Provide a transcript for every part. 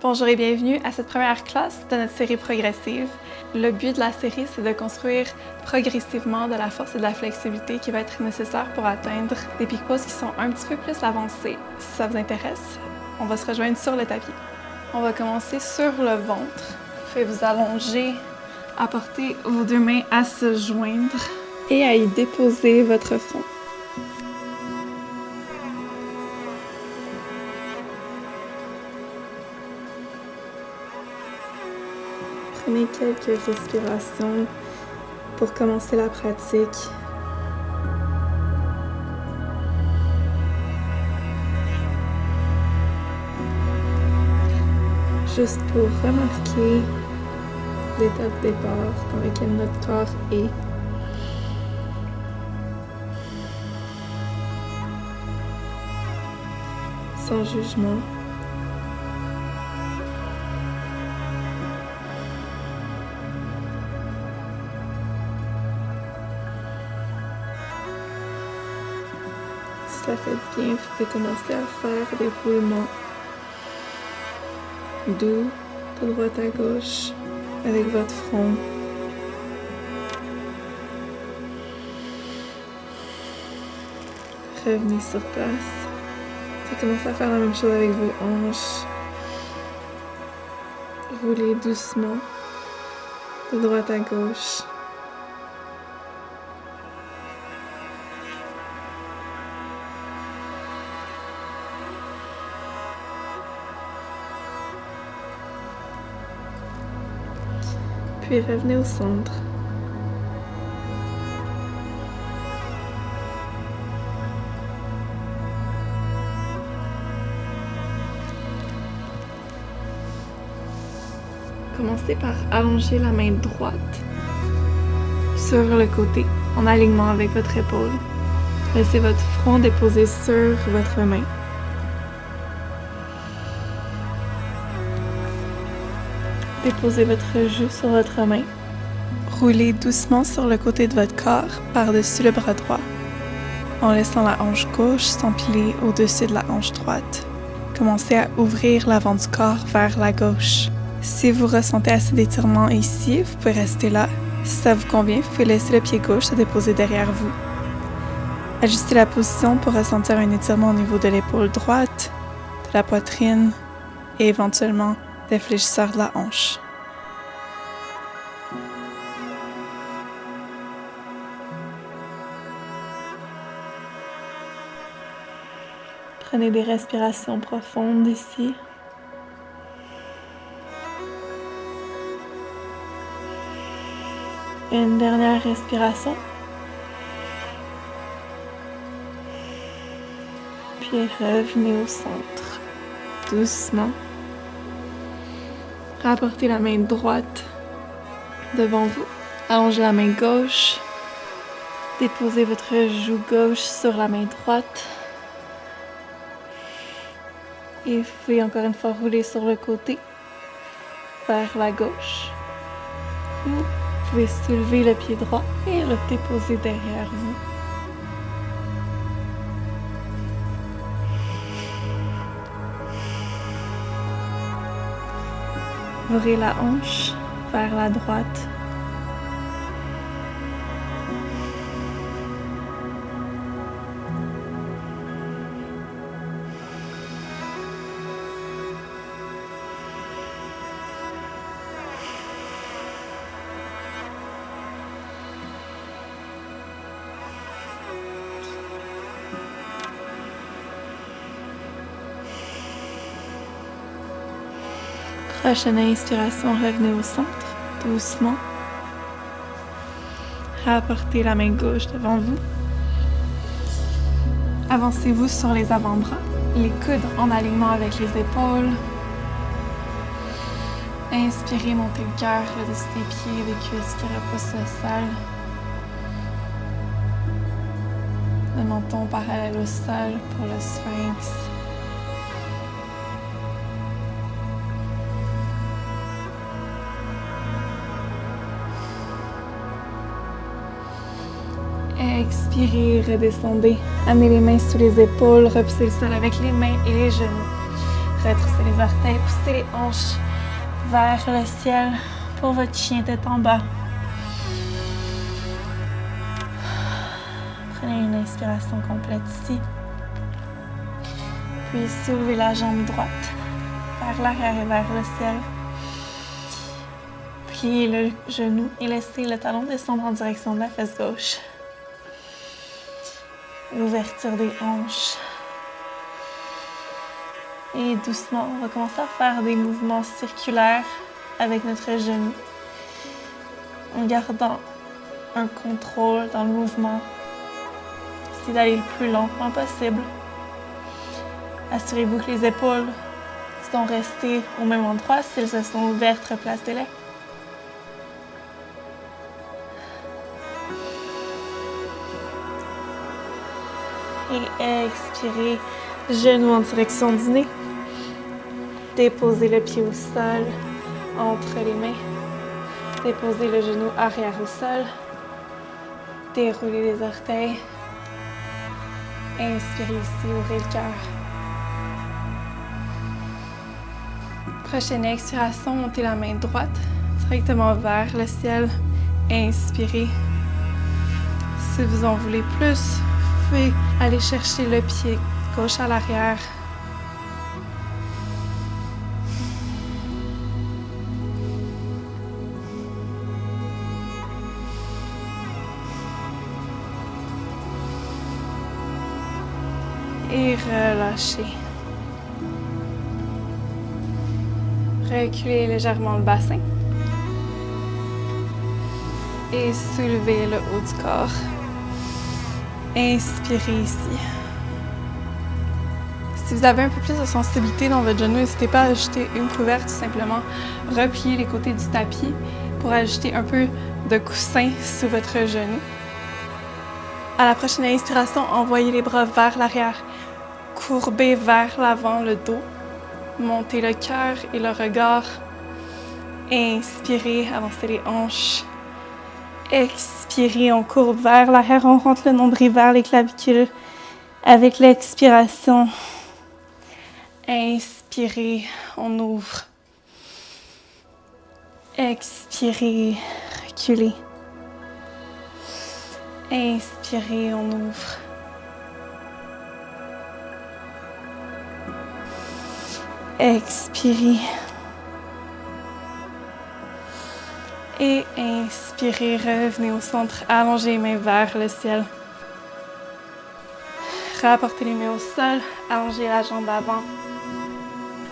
Bonjour et bienvenue à cette première classe de notre série progressive. Le but de la série, c'est de construire progressivement de la force et de la flexibilité qui va être nécessaire pour atteindre des piques poses qui sont un petit peu plus avancés. Si ça vous intéresse, on va se rejoindre sur le tapis. On va commencer sur le ventre. Vous pouvez vous allonger, apporter vos deux mains à se joindre et à y déposer votre front. Prenez quelques respirations pour commencer la pratique. Juste pour remarquer l'état de départ dans lequel notre corps est. Sans jugement. Si ça fait du bien, vous pouvez commencer à faire des roulements doux de droite à gauche avec votre front. Revenez sur place. Puis commencez à faire la même chose avec vos hanches. Roulez doucement de droite à gauche. Puis revenez au centre. Commencez par allonger la main droite sur le côté, en alignement avec votre épaule. Laissez votre front déposé sur votre main. Déposez votre joue sur votre main. Roulez doucement sur le côté de votre corps par-dessus le bras droit, en laissant la hanche gauche s'empiler au-dessus de la hanche droite. Commencez à ouvrir l'avant du corps vers la gauche. Si vous ressentez assez d'étirement ici, vous pouvez rester là. Si ça vous convient, vous pouvez laisser le pied gauche se déposer derrière vous. Ajustez la position pour ressentir un étirement au niveau de l'épaule droite, de la poitrine et éventuellement des fléchisseurs de la hanche. Prenez des respirations profondes ici. Une dernière respiration. Puis revenez au centre, doucement. Rapportez la main droite devant vous. Allongez la main gauche. Déposez votre joue gauche sur la main droite. Et vous pouvez encore une fois rouler sur le côté, vers la gauche. Vous pouvez soulever le pied droit et le déposer derrière vous. Ouvrez la hanche vers la droite. Prochaine inspiration, revenez au centre, doucement. Rapportez la main gauche devant vous. Avancez-vous sur les avant-bras, les coudes en alignement avec les épaules. Inspirez, montez le cœur au-dessus des pieds, des cuisses qui repoussent le sol. Le menton parallèle au sol pour le sphinx. Expirez, redescendez. Amenez les mains sous les épaules, repoussez le sol avec les mains et les genoux. Retroussez les orteils, poussez les hanches vers le ciel pour votre chien tête en bas. Prenez une inspiration complète ici. Puis soulevez la jambe droite vers l'arrière et vers le ciel. Pliez le genou et laissez le talon descendre en direction de la fesse gauche. L'ouverture des hanches. Et doucement, on va commencer à faire des mouvements circulaires avec notre genou, en gardant un contrôle dans le mouvement. Essayez d'aller le plus lentement possible. Assurez-vous que les épaules sont restées au même endroit. Si elles se sont ouvertes, replacez-les. Et expirez, genoux en direction du nez. Déposez le pied au sol, entre les mains. Déposez le genou arrière au sol. Déroulez les orteils. Inspirez ici, ouvrez le cœur. Prochaine expiration, montez la main droite directement vers le ciel. Inspirez. Si vous en voulez plus, vous pouvez aller chercher le pied gauche à l'arrière. Et relâchez. Reculez légèrement le bassin. Et soulevez le haut du corps. Inspirez ici. Si vous avez un peu plus de sensibilité dans votre genou, n'hésitez pas à ajouter une couverte, tout simplement. Repliez les côtés du tapis pour ajouter un peu de coussin sous votre genou. À la prochaine inspiration, envoyez les bras vers l'arrière. Courbez vers l'avant le dos. Montez le cœur et le regard. Inspirez, avancez les hanches. Expirez, on courbe vers l'arrière, on rentre le nombril vers les clavicules. Avec l'expiration, inspirez, on ouvre. Expirez, reculez. Inspirez, on ouvre. Expirez. Et inspirez, revenez au centre, allongez les mains vers le ciel. Rapportez les mains au sol, allongez la jambe avant.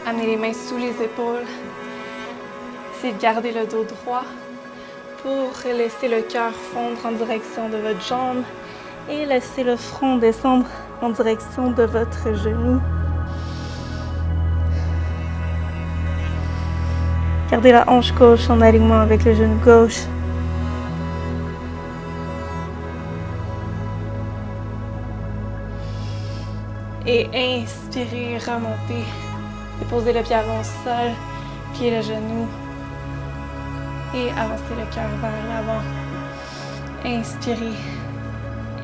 Amenez les mains sous les épaules. Essayez de garder le dos droit pour laisser le cœur fondre en direction de votre jambe et laisser le front descendre en direction de votre genou. Gardez la hanche gauche en alignement avec le genou gauche. Et inspirez, remontez. Déposez le pied avant au sol, pliez le genou. Et avancez le cœur vers l'avant. Inspirez.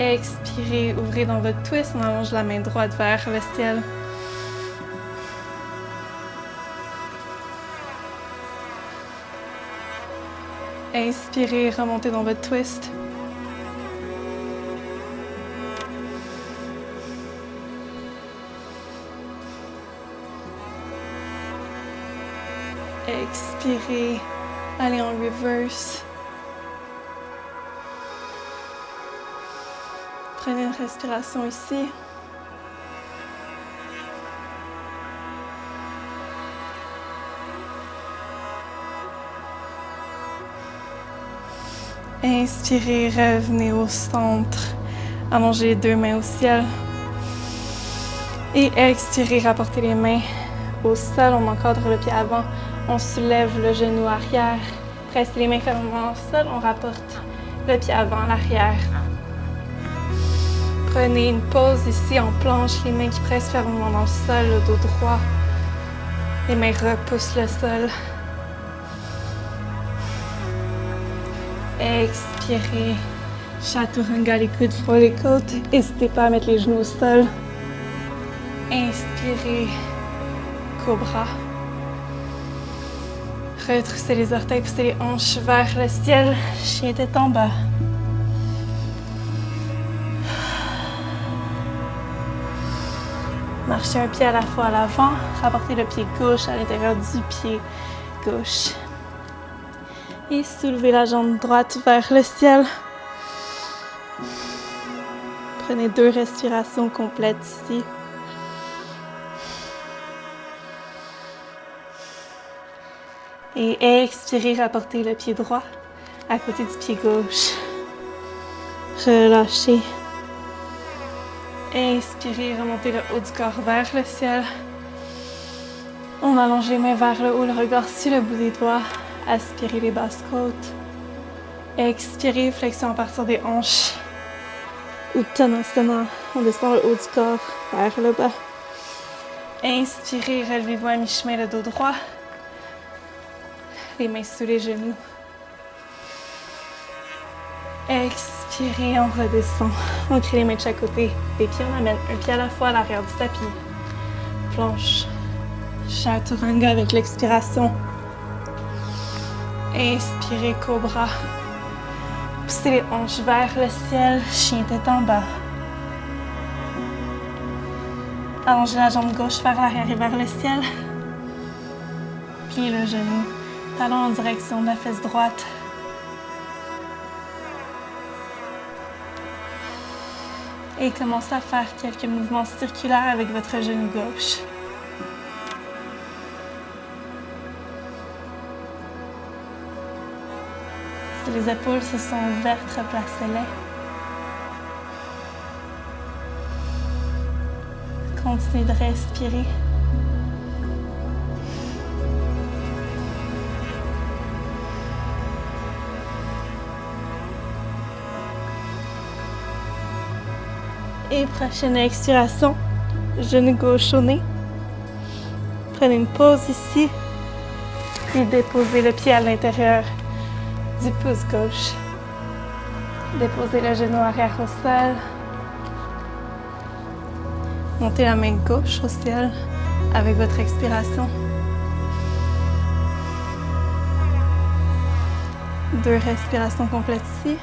Expirez, ouvrez dans votre twist, on allonge la main droite vers le ciel. Inspirez, remontez dans votre twist. Expirez, allez en reverse. Prenez une respiration ici. Inspirez, revenez au centre. Allongez les deux mains au ciel. Et expirez, rapportez les mains au sol. On encadre le pied avant. On soulève le genou arrière. Pressez les mains fermement au sol. On rapporte le pied avant, l'arrière. Prenez une pause ici en planche. Les mains qui pressent fermement dans le sol, le dos droit. Les mains repoussent le sol. Expirez. Chaturanga, les coudes frôlent les côtes. N'hésitez pas à mettre les genoux au sol. Inspirez. cobra. Retroussez les orteils, poussez les hanches vers le ciel. Chien tête en bas. Marchez un pied à la fois à l'avant. Rapportez le pied gauche à l'intérieur du pied gauche. Et soulevez la jambe droite vers le ciel. Prenez 2 respirations complètes ici. Et expirez, rapportez le pied droit à côté du pied gauche. Relâchez. Inspirez, remontez le haut du corps vers le ciel. On allonge les mains vers le haut, le regard sur le bout des doigts. Aspirez les basses côtes. Expirez, flexion à partir des hanches. Uttanasana, on descend le haut du corps vers le bas. Inspirez, relevez-vous à mi-chemin, le dos droit. Les mains sous les genoux. Expirez, on redescend. On crée les mains de chaque côté. Les pieds, on amène un pied à la fois à l'arrière du tapis. Planche. Chaturanga avec l'expiration. Inspirez, cobra. Poussez les hanches vers le ciel. Chien tête en bas. Allongez la jambe gauche vers l'arrière et vers le ciel. Pliez le genou. Talon en direction de la fesse droite. Et commencez à faire quelques mouvements circulaires avec votre genou gauche. Si les épaules se sont ouvertes, replacez-les. Continuez de respirer. Et prochaine expiration, genou gauche au nez. Prenez une pause ici. Puis déposez le pied à l'intérieur du pouce gauche. Déposez le genou arrière au sol. Montez la main gauche au ciel avec votre expiration. 2 respirations complètes ici.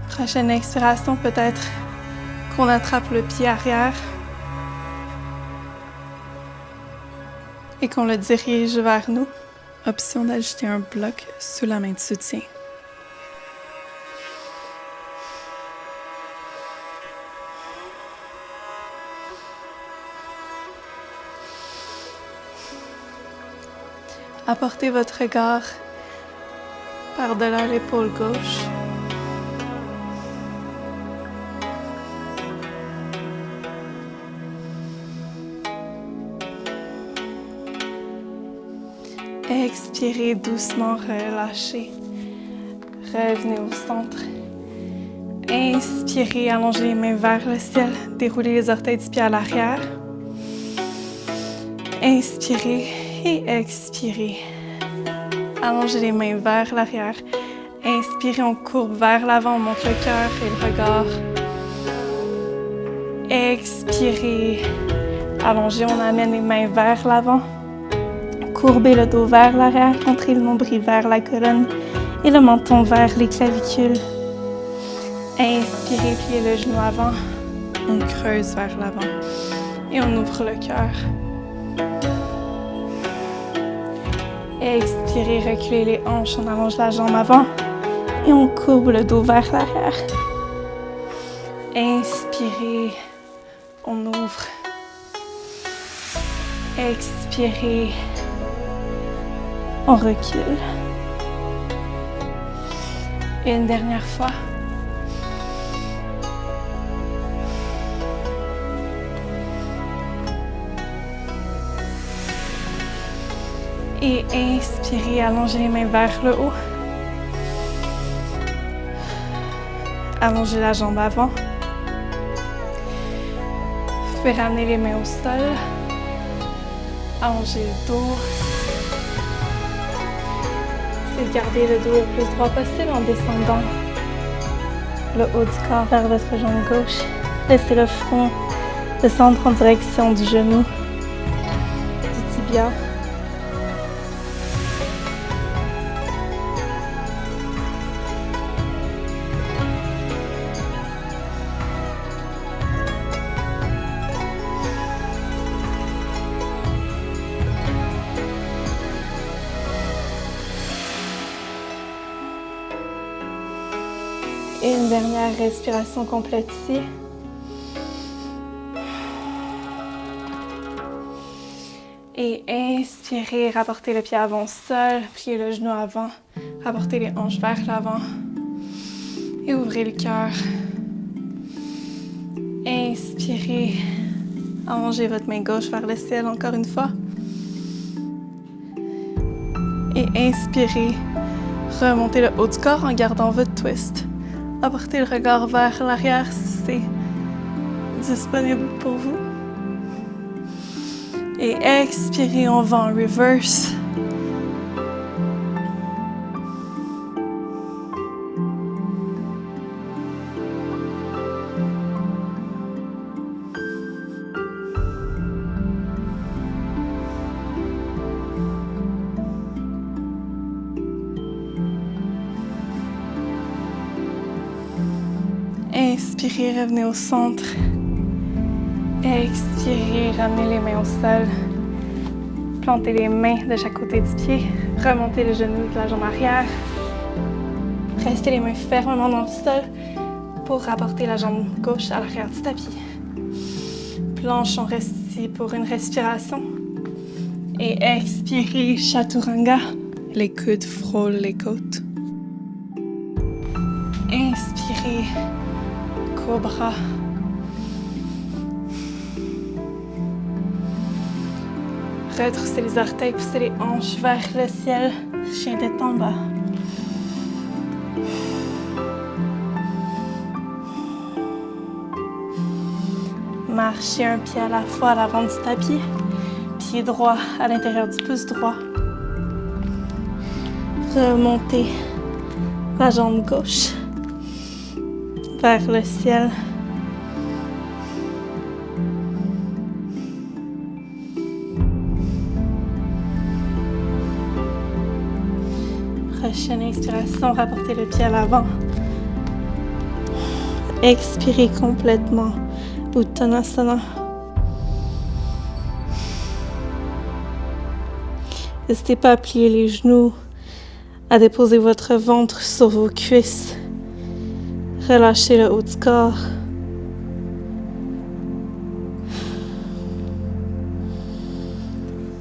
Prochaine expiration, peut-être qu'on attrape le pied arrière et qu'on le dirige vers nous. Option d'ajouter un bloc sous la main de soutien. Apportez votre regard par-delà l'épaule gauche. Expirez doucement, relâchez. Revenez au centre. Inspirez, allongez les mains vers le ciel. Déroulez les orteils du pied à l'arrière. Inspirez et expirez. Allongez les mains vers l'arrière. Inspirez, on courbe vers l'avant, on monte le cœur et le regard. Expirez. Allongez, on amène les mains vers l'avant. Courbez le dos vers l'arrière, montrez le nombril vers la colonne et le menton vers les clavicules. Inspirez, pliez le genou avant. On creuse vers l'avant et on ouvre le cœur. Expirez, reculez les hanches, on allonge la jambe avant et on courbe le dos vers l'arrière. Inspirez, on ouvre. Expirez. On recule. Une dernière fois. Et inspirez, allongez les mains vers le haut. Allongez la jambe avant. Vous pouvez ramener les mains au sol. Allongez le dos. Et garder le dos le plus droit possible en descendant. le haut du corps vers votre jambe gauche. Laissez le front descendre en direction du genou, du tibia. Et une dernière respiration complète ici. Et inspirez, rapportez le pied avant au sol, pliez le genou avant, rapportez les hanches vers l'avant et ouvrez le cœur. Inspirez, allongez votre main gauche vers le ciel encore une fois. Et inspirez, remontez le haut du corps en gardant votre twist. Apportez le regard vers l'arrière si c'est disponible pour vous. Et expirez, on va en reverse. Inspirez, revenez au centre. Expirez, ramenez les mains au sol. Plantez les mains de chaque côté du pied. Remontez le genou de la jambe arrière. Restez les mains fermement dans le sol pour rapporter la jambe gauche à l'arrière du tapis. Planche, on reste ici pour une respiration. Et expirez, Chaturanga. Les coudes frôlent les côtes. Inspirez, Cobra. Retroussez les orteils, poussez les hanches vers le ciel. Chien tête en bas. Marchez un pied à la fois à l'avant du tapis. Pied droit à l'intérieur du pouce droit. Remontez la jambe gauche vers le ciel. Prochaine inspiration, rapportez le pied à l'avant. Expirez complètement, Uttanasana. N'hésitez pas à plier les genoux, à déposer votre ventre sur vos cuisses. Relâchez le haut du corps.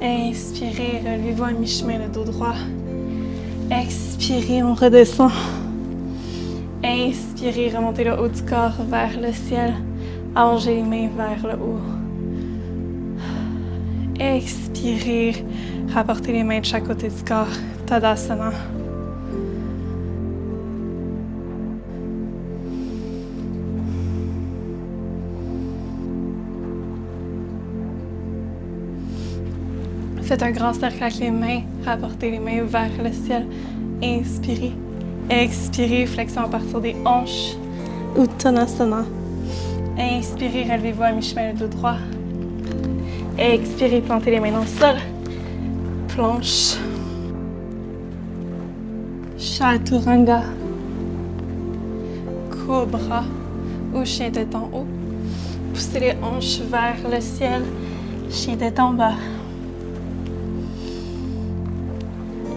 Inspirez, relevez-vous à mi-chemin le dos droit. Expirez, on redescend. Inspirez, remontez le haut du corps vers le ciel. Allongez les mains vers le haut. Expirez, rapportez les mains de chaque côté du corps. Tadasana. Faites un grand cercle avec les mains, rapportez les mains vers le ciel. Inspirez, expirez, flexion à partir des hanches. Uttanasana. Inspirez, relevez-vous à mi-chemin le dos droit. Expirez, plantez les mains dans le sol. Planche. Chaturanga. Cobra ou chien tête en haut. Poussez les hanches vers le ciel. Chien tête en bas.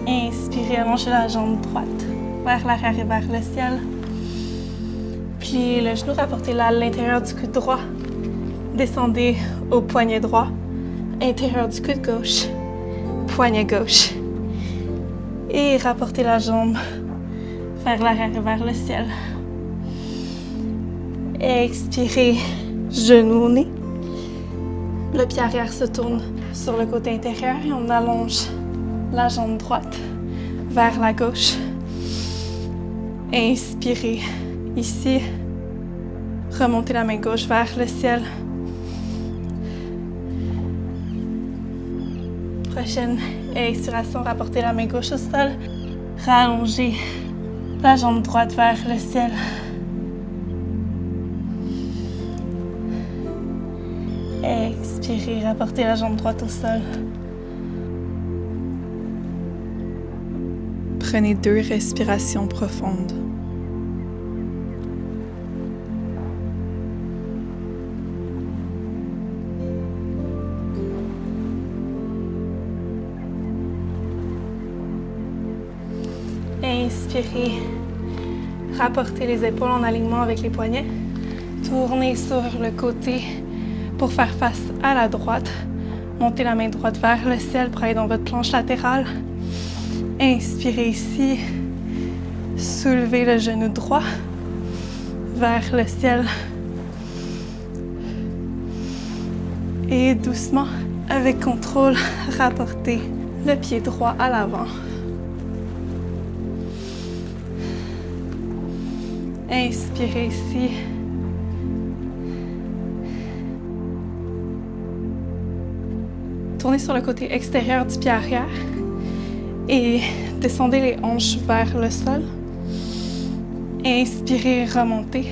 Inspirez, allongez la jambe droite vers l'arrière et vers le ciel. Pliez le genou, rapportez-le à l'intérieur du coude droit. Descendez au poignet droit. Intérieur du coude gauche. Poignet gauche. Et rapportez la jambe vers l'arrière et vers le ciel. Expirez, genou au nez. Le pied arrière se tourne sur le côté intérieur et on allonge la jambe droite vers la gauche. Inspirez ici. Remontez la main gauche vers le ciel. Prochaine expiration, rapportez la main gauche au sol. Rallongez la jambe droite vers le ciel. Inspirez, rapportez la jambe droite au sol. Prenez 2 respirations profondes. Inspirez, rapportez les épaules en alignement avec les poignets. Tournez sur le côté pour faire face à la droite. Montez la main droite vers le ciel pour aller dans votre planche latérale. Inspirez ici. Soulevez le genou droit vers le ciel. Et doucement, avec contrôle, rapportez le pied droit à l'avant. Inspirez ici. Tournez sur le côté extérieur du pied arrière et descendez les hanches vers le sol. Inspirez, remontez.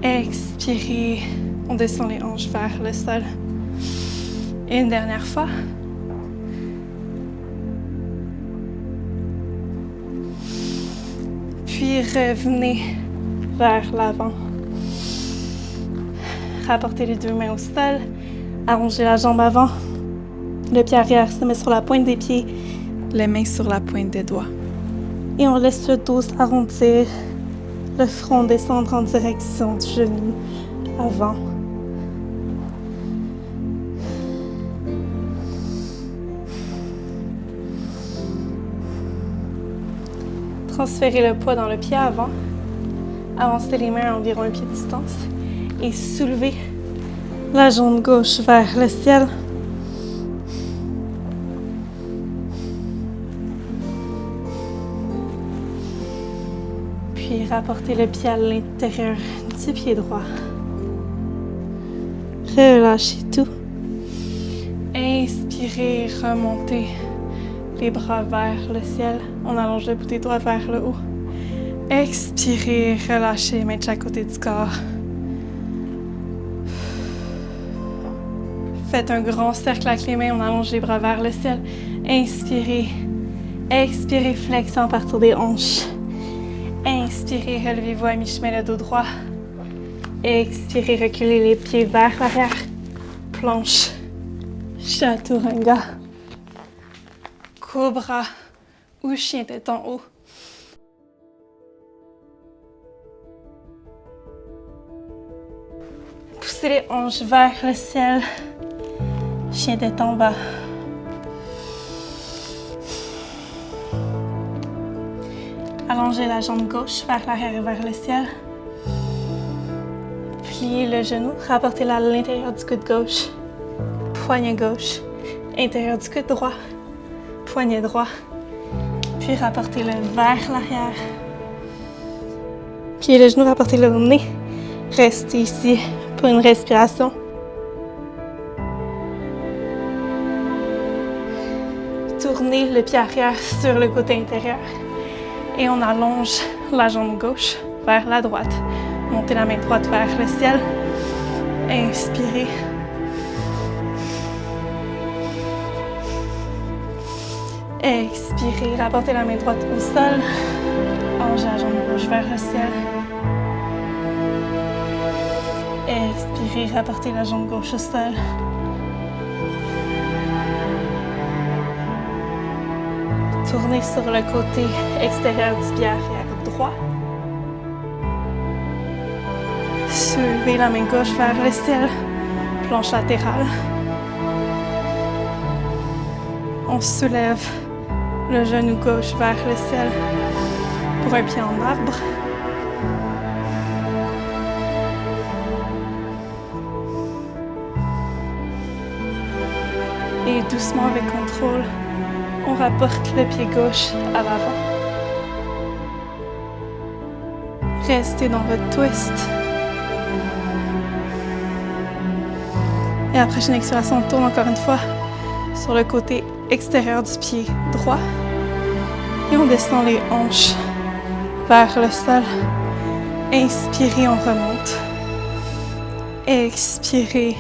Expirez, on descend les hanches vers le sol. Et une dernière fois. Puis revenez vers l'avant. Rapportez les 2 mains au sol. Allongez la jambe avant. Le pied arrière se met sur la pointe des pieds. Les mains sur la pointe des doigts. Et on laisse le dos s'arrondir. Le front descendre en direction du genou avant. Transférez le poids dans le pied avant. Avancez les mains à environ 1 pied de distance. Et soulevez la jambe gauche vers le ciel. Puis rapportez le pied à l'intérieur du pied droit. Relâchez tout. Inspirez, remontez les bras vers le ciel. On allonge le bout des doigts vers le haut. Expirez, relâchez les mains de chaque côté du corps. Faites un grand cercle avec les mains, on allonge les bras vers le ciel. Inspirez. Expirez, flexion à partir des hanches. Inspirez, relevez-vous à mi-chemin, le dos droit. Expirez, reculez les pieds vers l'arrière. Planche. Chaturanga. Cobra ou chien tête en haut. Poussez les hanches vers le ciel. Chien tête en bas. Allongez la jambe gauche vers l'arrière et vers le ciel. Pliez le genou, rapportez-le à l'intérieur du coude gauche. Poignet gauche, intérieur du coude droit. Poignet droit. Puis rapportez-le vers l'arrière. Pliez le genou, rapportez-le au nez. Restez ici pour une respiration. Tournez le pied arrière sur le côté intérieur. Et on allonge la jambe gauche vers la droite. Montez la main droite vers le ciel. Inspirez. Expirez. Rapportez la main droite au sol. Allongez la jambe gauche vers le ciel. Expirez. Rapportez la jambe gauche au sol. Tournez sur le côté extérieur du pied arrière droit. Soulevez la main gauche vers le ciel. Planche latérale. On soulève le genou gauche vers le ciel pour un pied en arbre. Et doucement avec contrôle, on rapporte le pied gauche à l'avant. Restez dans votre twist. Et à la prochaine expiration, on tourne encore une fois sur le côté extérieur du pied droit. Et on descend les hanches vers le sol. Inspirez, on remonte. Expirez,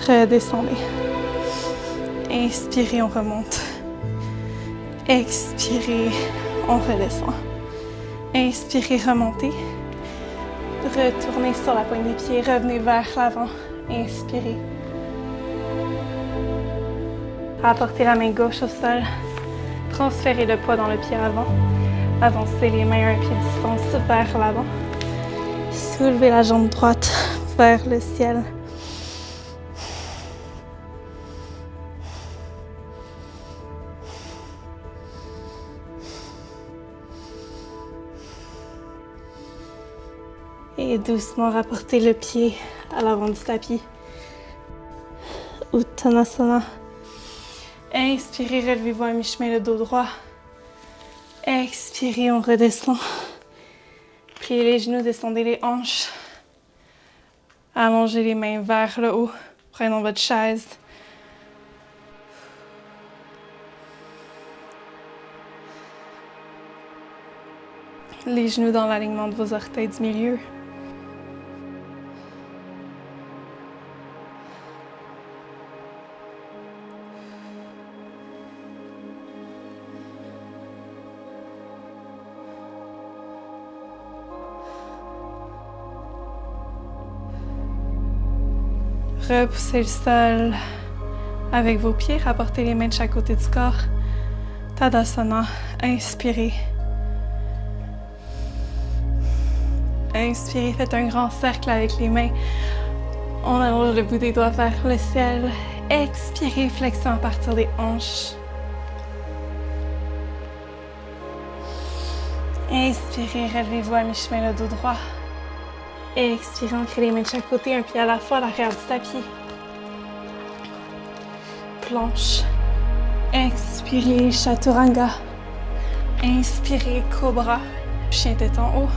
redescendez. Inspirez, on remonte. Expirez, on redescend. Inspirez, remontez. Retournez sur la pointe des pieds, revenez vers l'avant. Inspirez. Rapportez la main gauche au sol. Transférez le poids dans le pied avant. Avancez les mains à un pied de distance vers l'avant. Soulevez la jambe droite vers le ciel. Et doucement rapportez le pied à l'avant du tapis. Uttanasana. Inspirez, relevez-vous à mi-chemin le dos droit. Expirez, on redescend. Pliez les genoux, descendez les hanches. Allongez les mains vers le haut. Prenons votre chaise. Les genoux dans l'alignement de vos orteils du milieu. Repoussez le sol avec vos pieds, rapportez les mains de chaque côté du corps. Tadasana, inspirez. Inspirez, faites un grand cercle avec les mains. On allonge le bout des doigts vers le ciel. Expirez, flexion à partir des hanches. Inspirez, relevez-vous à mi-chemin le dos droit. Expirez, ancrez les mains de chaque côté, un pied à la fois à l'arrière du tapis. Planche. Expirez, chaturanga. Inspirez, cobra. Chien tête en haut.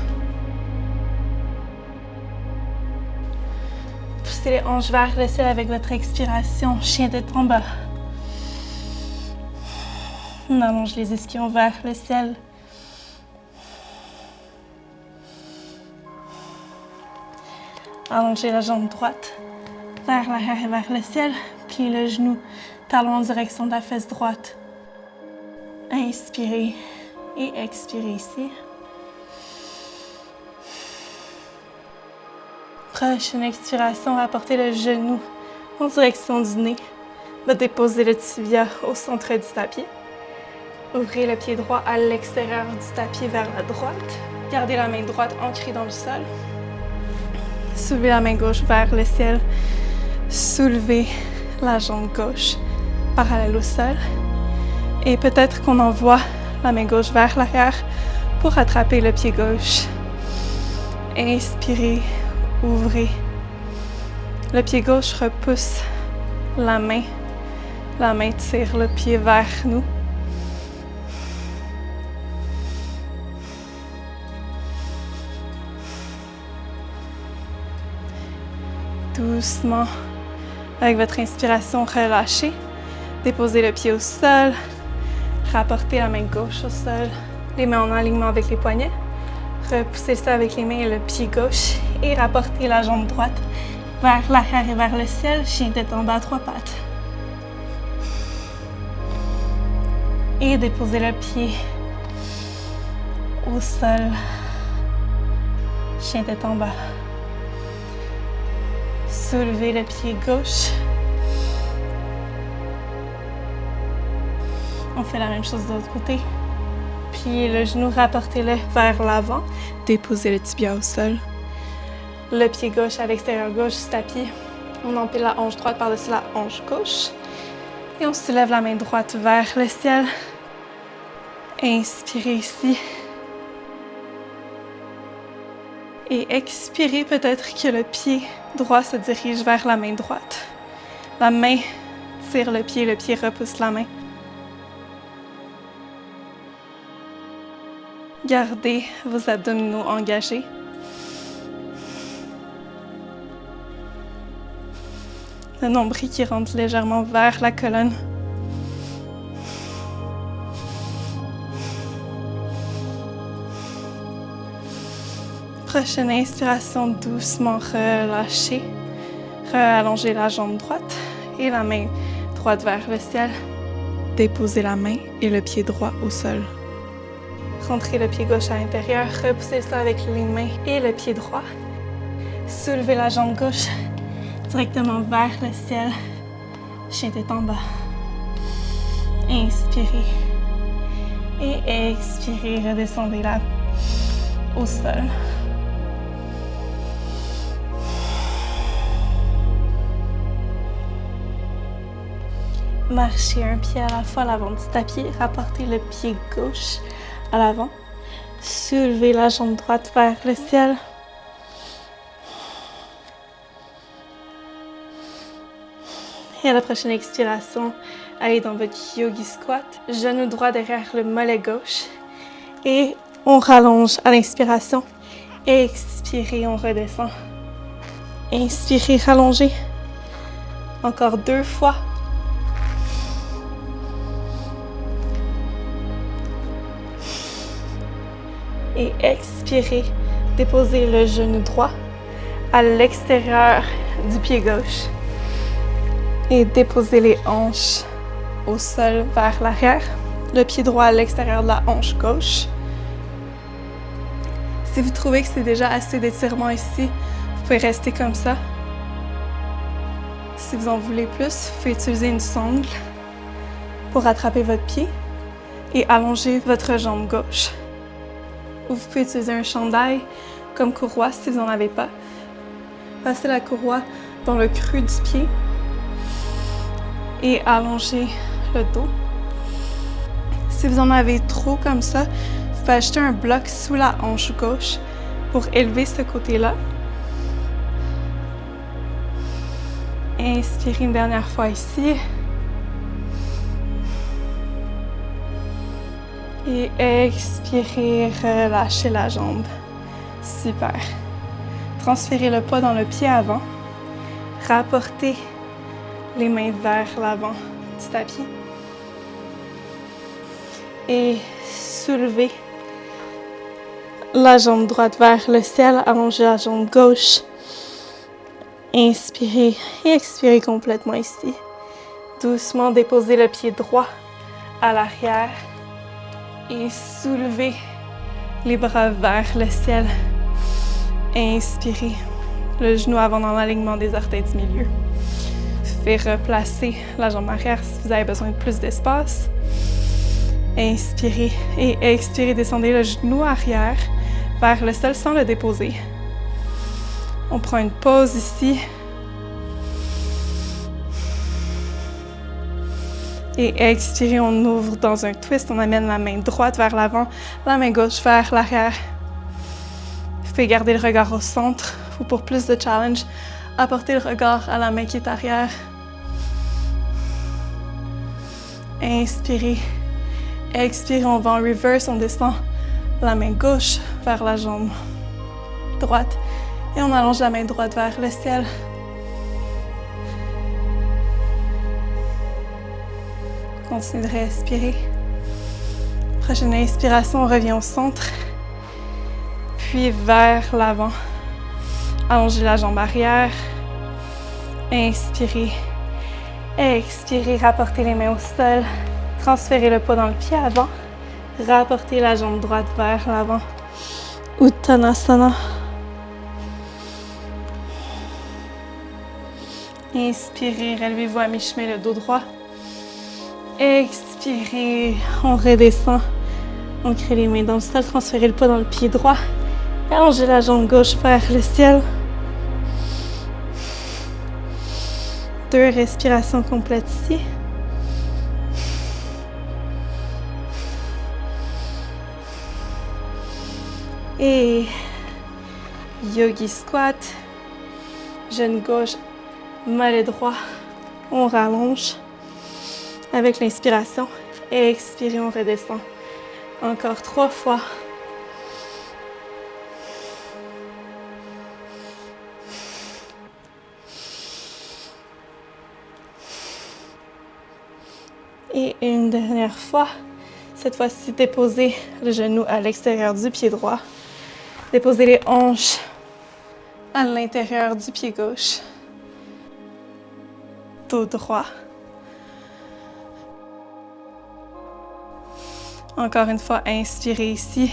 Poussez les hanches vers le ciel avec votre expiration. Chien tête en bas. On allonge les ischions vers le ciel. Allongez la jambe droite vers l'arrière et vers le ciel. Pliez le genou, talon en direction de la fesse droite. Inspirez et expirez ici. Prochaine expiration, rapportez le genou en direction du nez. Déposez le tibia au centre du tapis. Ouvrez le pied droit à l'extérieur du tapis vers la droite. Gardez la main droite ancrée dans le sol. Soulevez la main gauche vers le ciel. Soulevez la jambe gauche parallèle au sol. Et peut-être qu'on envoie la main gauche vers l'arrière pour attraper le pied gauche. Inspirez, ouvrez. Le pied gauche repousse la main. La main tire le pied vers nous. Doucement, avec votre inspiration, relâchez. Déposez le pied au sol. Rapportez la main gauche au sol. Les mains en alignement avec les poignets. Repoussez ça avec les mains et le pied gauche. Et rapportez la jambe droite vers l'arrière et vers le ciel. Chien tête en bas, 3 pattes. Et déposez le pied au sol. Chien tête en bas. Soulevez le pied gauche. On fait la même chose de l'autre côté. Pliez le genou, rapportez-le vers l'avant. Déposez le tibia au sol. Le pied gauche à l'extérieur gauche du tapis. On empile la hanche droite par-dessus la hanche gauche. Et on soulève la main droite vers le ciel. Inspirez ici. Et expirez, peut-être que le pied droit se dirige vers la main droite. La main tire le pied repousse la main. Gardez vos abdominaux engagés. Le nombril qui rentre légèrement vers la colonne. Prochaine inspiration, doucement relâchez. Allongez la jambe droite et la main droite vers le ciel. Déposez la main et le pied droit au sol. Rentrez le pied gauche à l'intérieur, repoussez ça avec les mains et le pied droit. Soulevez la jambe gauche directement vers le ciel. Chien tête en bas. Inspirez. Et expirez, redescendez là au sol. Marchez un pied à la fois à l'avant du tapis, rapportez le pied gauche à l'avant. Soulevez la jambe droite vers le ciel. Et à la prochaine expiration, allez dans votre yogi squat. Genou droit derrière le mollet gauche. Et on rallonge à l'inspiration. Expirez, on redescend. Inspirez, rallongez. Encore 2 fois. Et expirez, déposez le genou droit à l'extérieur du pied gauche. Et déposez les hanches au sol vers l'arrière. Le pied droit à l'extérieur de la hanche gauche. Si vous trouvez que c'est déjà assez d'étirement ici, vous pouvez rester comme ça. Si vous en voulez plus, vous pouvez utiliser une sangle pour attraper votre pied et allonger votre jambe gauche. Ou vous pouvez utiliser un chandail comme courroie si vous n'en avez pas. Passez la courroie dans le creux du pied et allongez le dos. Si vous en avez trop comme ça, vous pouvez ajouter un bloc sous la hanche gauche pour élever ce côté-là. Inspirez une dernière fois ici. Et expirez, relâchez la jambe. Super. Transférez le poids dans le pied avant. Rapportez les mains vers l'avant du tapis. Et soulevez la jambe droite vers le ciel. Allongez la jambe gauche. Inspirez et expirez complètement ici. Doucement déposez le pied droit à l'arrière. Et soulevez les bras vers le ciel. Inspirez. Le genou avant dans l'alignement des orteils du milieu. Faites replacer la jambe arrière si vous avez besoin de plus d'espace. Inspirez et expirez. Descendez le genou arrière vers le sol sans le déposer. On prend une pause ici. Et expirez, on ouvre dans un twist. On amène la main droite vers l'avant, la main gauche vers l'arrière. Vous pouvez garder le regard au centre ou pour plus de challenge, apportez le regard à la main qui est arrière. Inspirez. Expirez, on va en reverse, on descend la main gauche vers la jambe droite et on allonge la main droite vers le ciel. Continuez de respirer. Prochaine inspiration, on revient au centre, puis vers l'avant. Allongez la jambe arrière. Inspirez. Expirez, rapportez les mains au sol. Transférez le poids dans le pied avant. Rapportez la jambe droite vers l'avant. Uttanasana. Inspirez, relevez-vous à mi-chemin le dos droit. Expirez, on redescend. On crée les mains dans le sol, transférez le poids dans le pied droit. Allongez la jambe gauche vers le ciel. 2 respirations complètes ici. Et yogi squat. Genou gauche, mollet droit. On rallonge avec l'inspiration. Expirez, on redescend. Encore 3 fois. Et une dernière fois. Cette fois-ci, déposez le genou à l'extérieur du pied droit. Déposez les hanches à l'intérieur du pied gauche. dos droit. Encore une fois, inspirez ici.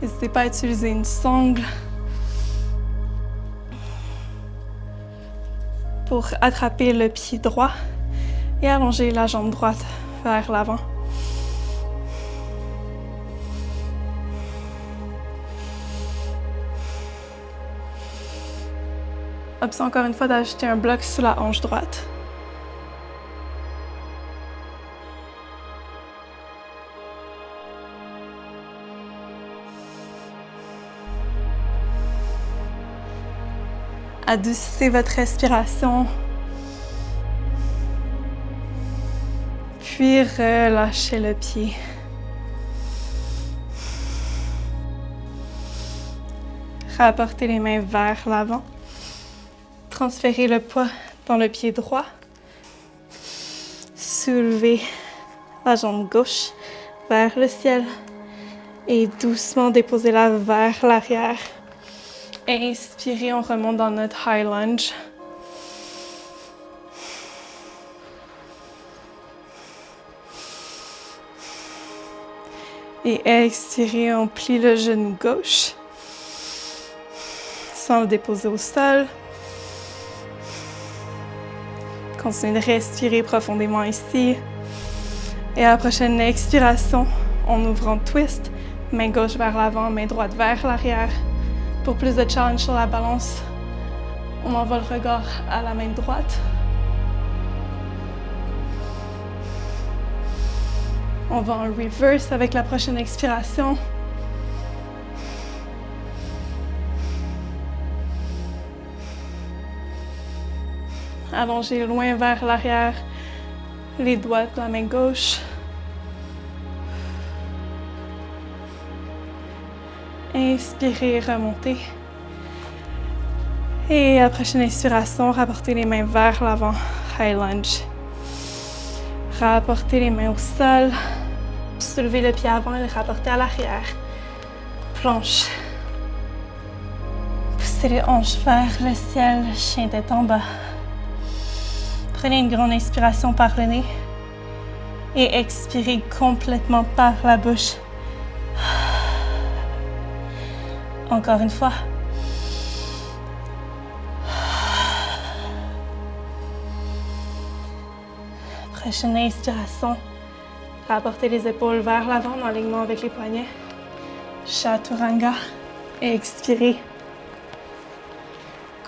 N'hésitez pas à utiliser une sangle pour attraper le pied droit et allonger la jambe droite vers l'avant. Option encore une fois d'ajouter un bloc sous la hanche droite. Adoucissez votre respiration. Puis relâchez le pied. Rapportez les mains vers l'avant. Transférez le poids dans le pied droit. Soulevez la jambe gauche vers le ciel et doucement déposez-la vers l'arrière. Inspirez, on remonte dans notre high lunge. Et expirez, on plie le genou gauche sans le déposer au sol. Continuez de respirer profondément ici. Et à la prochaine expiration, on ouvre en twist, main gauche vers l'avant, main droite vers l'arrière. Pour plus de challenge sur la balance, on envoie le regard à la main droite. On va en reverse avec la prochaine expiration. Allongez loin vers l'arrière, les doigts de la main gauche. Inspirez, remontez. Et à la prochaine expiration, rapportez les mains vers l'avant, high lunge. Rapportez les mains au sol. Soulevez le pied avant et le rapportez à l'arrière. Planche. Poussez les hanches vers le ciel, chien tête en bas. Prenez une grande inspiration par le nez et expirez complètement par la bouche. Encore une fois. Prochaine inspiration. Rapportez les épaules vers l'avant en alignement avec les poignets. Chaturanga. Expirez.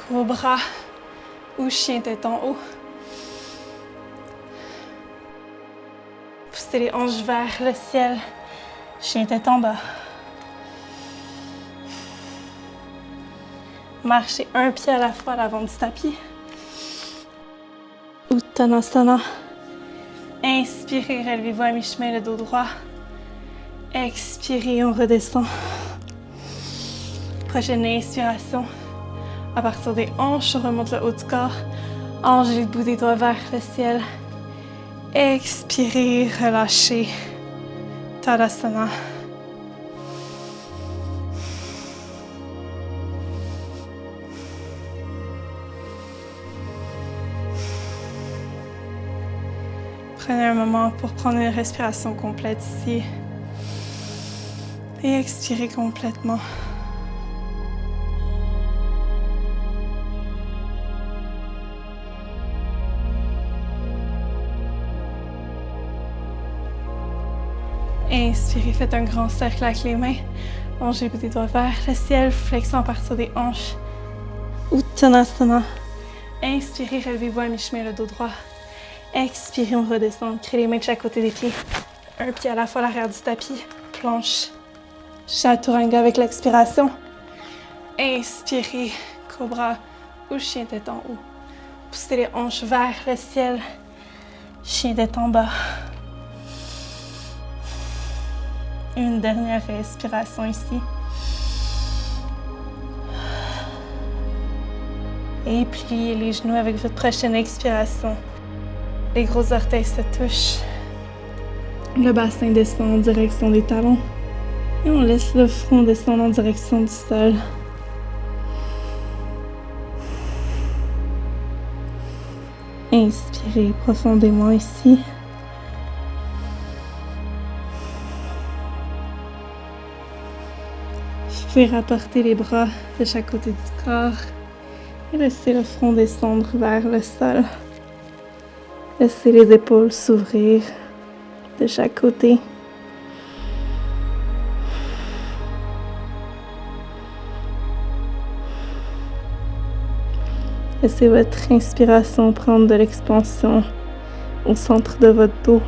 Cobra ou chien tête en haut. Poussez les hanches vers le ciel. Chien tête en bas. Marchez un pied à la fois à l'avant du tapis. Uttanasana. Inspirez, relevez-vous à mi-chemin, le dos droit. Expirez, on redescend. Prochaine inspiration. À partir des hanches, on remonte le haut du corps. Allongez le bout des doigts vers le ciel. Expirez, relâchez. Tadasana. Prenez un moment pour prendre une respiration complète ici. Et expirez complètement. Inspirez, faites un grand cercle avec les mains. Allongez les doigts vers le ciel, flexion à partir des hanches. Uttanasana. Inspirez, relevez-vous à mi-chemin, le dos droit. Expirez, on redescend. Créez les mains de chaque côté des pieds. Un pied à la fois à l'arrière du tapis. Planche. Chaturanga avec l'expiration. Inspirez, cobra ou chien tête en haut. Poussez les hanches vers le ciel. Chien tête en bas. Une dernière respiration ici. Et pliez les genoux avec votre prochaine expiration. Les gros orteils se touchent. Le bassin descend en direction des talons. Et on laisse le front descendre en direction du sol. Inspirez profondément ici. Vous pouvez rapporter les bras de chaque côté du corps et laissez le front descendre vers le sol. Laissez les épaules s'ouvrir de chaque côté. Laissez votre inspiration prendre de l'expansion au centre de votre dos.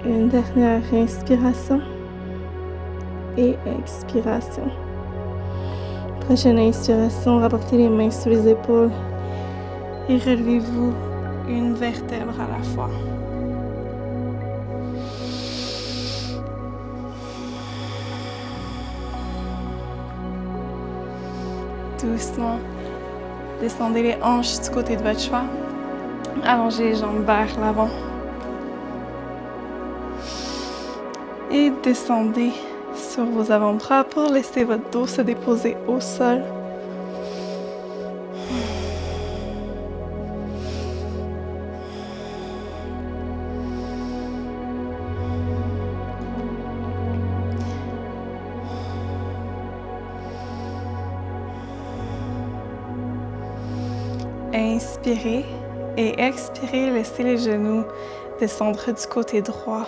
Une dernière inspiration et expiration. Prochaine inspiration, rapportez les mains sous les épaules et relevez-vous une vertèbre à la fois. Doucement, descendez les hanches du côté de votre choix. Allongez les jambes vers l'avant. Et descendez sur vos avant-bras pour laisser votre dos se déposer au sol. Inspirez et expirez, laissez les genoux descendre du côté droit,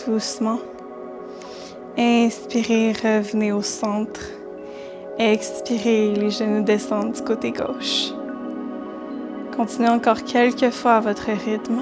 doucement. Inspirez, revenez au centre. Expirez, les genoux descendent du côté gauche. Continuez encore quelques fois à votre rythme.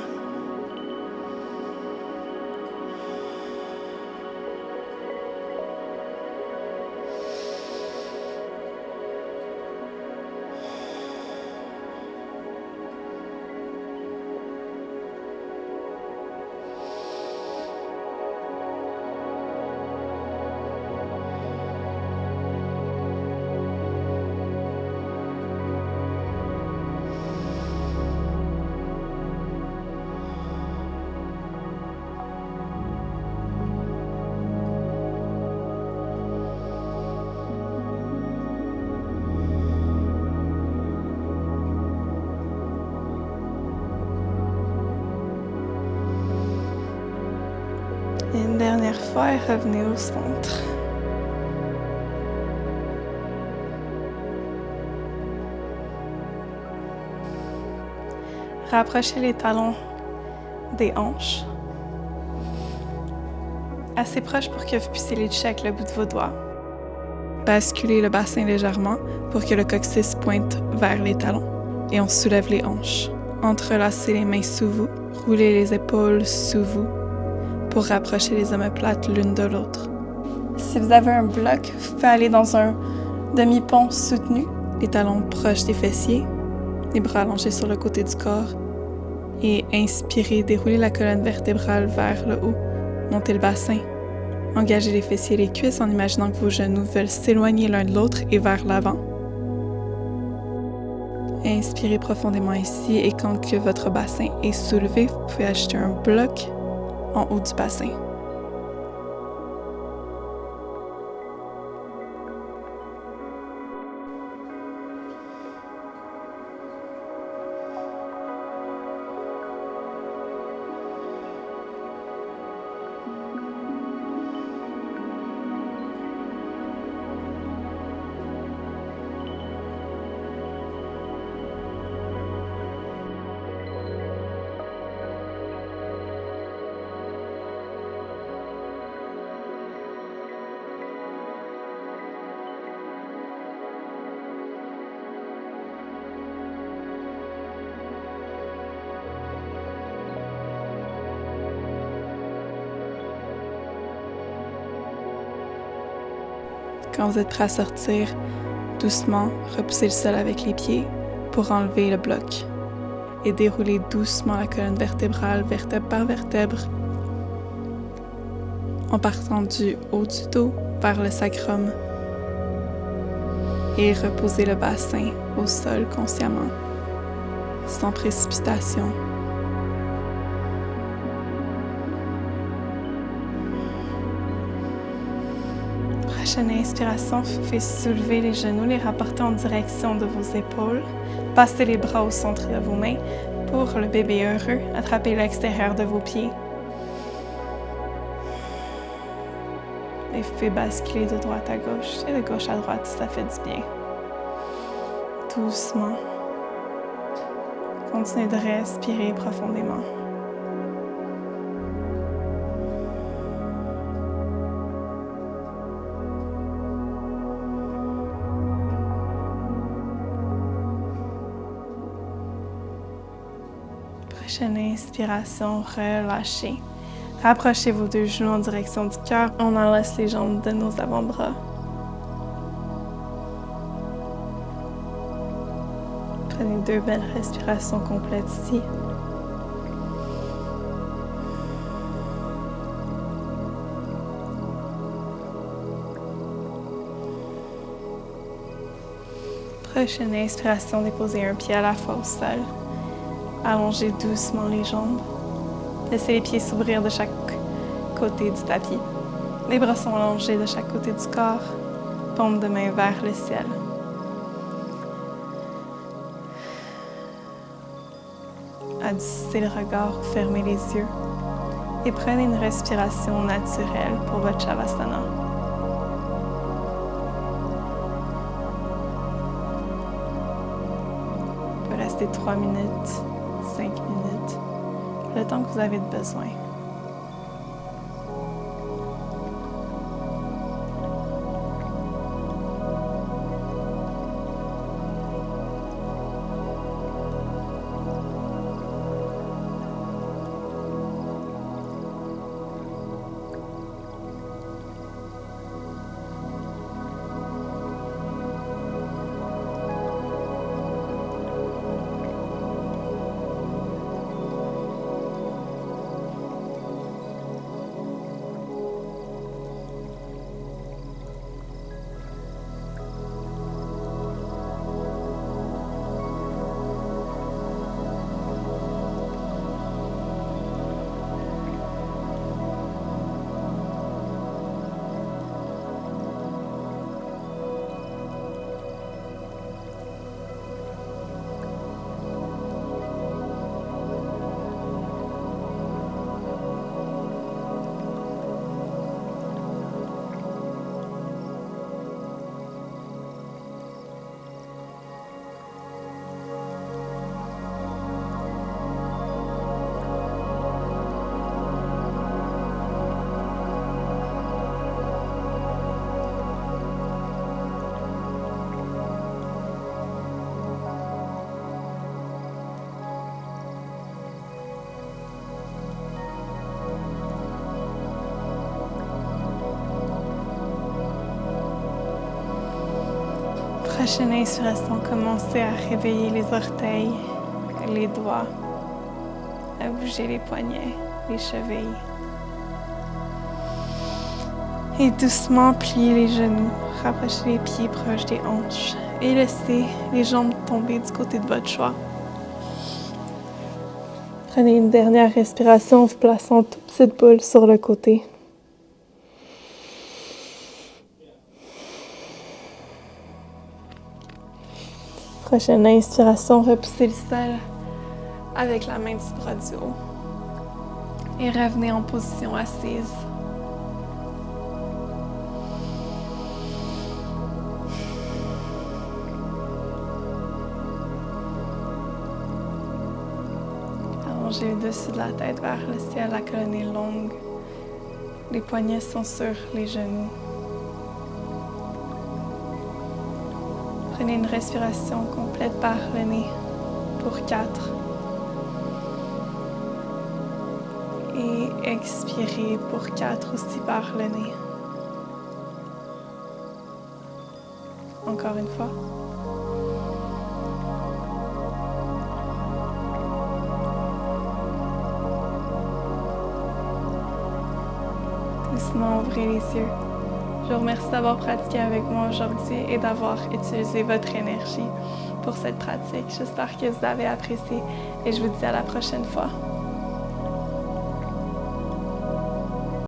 Une dernière fois et revenez au centre. Rapprochez les talons des hanches. Assez proche pour que vous puissiez les toucher avec le bout de vos doigts. Basculez le bassin légèrement pour que le coccyx pointe vers les talons. Et on soulève les hanches. Entrelacez les mains sous vous. Roulez les épaules sous vous pour rapprocher les omoplates l'une de l'autre. Si vous avez un bloc, vous pouvez aller dans un demi-pont soutenu. Les talons proches des fessiers. Les bras allongés sur le côté du corps. Et inspirez, déroulez la colonne vertébrale vers le haut. Montez le bassin. Engagez les fessiers et les cuisses en imaginant que vos genoux veulent s'éloigner l'un de l'autre et vers l'avant. Inspirez profondément ici et quand que votre bassin est soulevé, vous pouvez ajouter un bloc en haut du bassin. Quand vous êtes prêt à sortir, Doucement, repoussez le sol avec les pieds pour enlever le bloc et déroulez doucement la colonne vertébrale, vertèbre par vertèbre, en partant du haut du dos vers le sacrum et reposez le bassin au sol consciemment, sans précipitation. Prochaine inspiration, faites soulever les genoux, les rapporter en direction de vos épaules. Passez les bras au centre de vos mains. Pour le bébé heureux, attrapez l'extérieur de vos pieds. Et vous pouvez basculer de droite à gauche et de gauche à droite si ça fait du bien. Doucement. Continuez de respirer profondément. Prochaine inspiration, relâchez. Rapprochez vos deux genoux en direction du cœur. On enlace les jambes de nos avant-bras. Prenez 2 belles respirations complètes ici. Prochaine inspiration, déposez un pied à la fois au sol. Allongez doucement les jambes. Laissez les pieds s'ouvrir de chaque côté du tapis. Les bras sont allongés de chaque côté du corps. Paume de main vers le ciel. Adoucissez le regard, fermez les yeux et prenez une respiration naturelle pour votre Shavasana. Vous pouvez rester 3 minutes, 5 minutes, le temps que vous avez de besoin. Prochaine inspiration, commencez à réveiller les orteils, les doigts, à bouger les poignets, les chevilles. Et doucement pliez les genoux, rapprochez les pieds proches des hanches et laissez les jambes tomber du côté de votre choix. Prenez une dernière respiration en vous plaçant en toute petite boule sur le côté. Prochaine inspiration, repoussez le sol avec la main du bras du haut. Et revenez en position assise. Allongez le dessus de la tête vers le ciel, la colonne est longue. Les poignets sont sur les genoux. Prenez une respiration complète par le nez pour 4. Et expirez pour 4 aussi par le nez. encore une fois. Doucement, ouvrez les yeux. Je vous remercie d'avoir pratiqué avec moi aujourd'hui et d'avoir utilisé votre énergie pour cette pratique. J'espère que vous avez apprécié et je vous dis à la prochaine fois.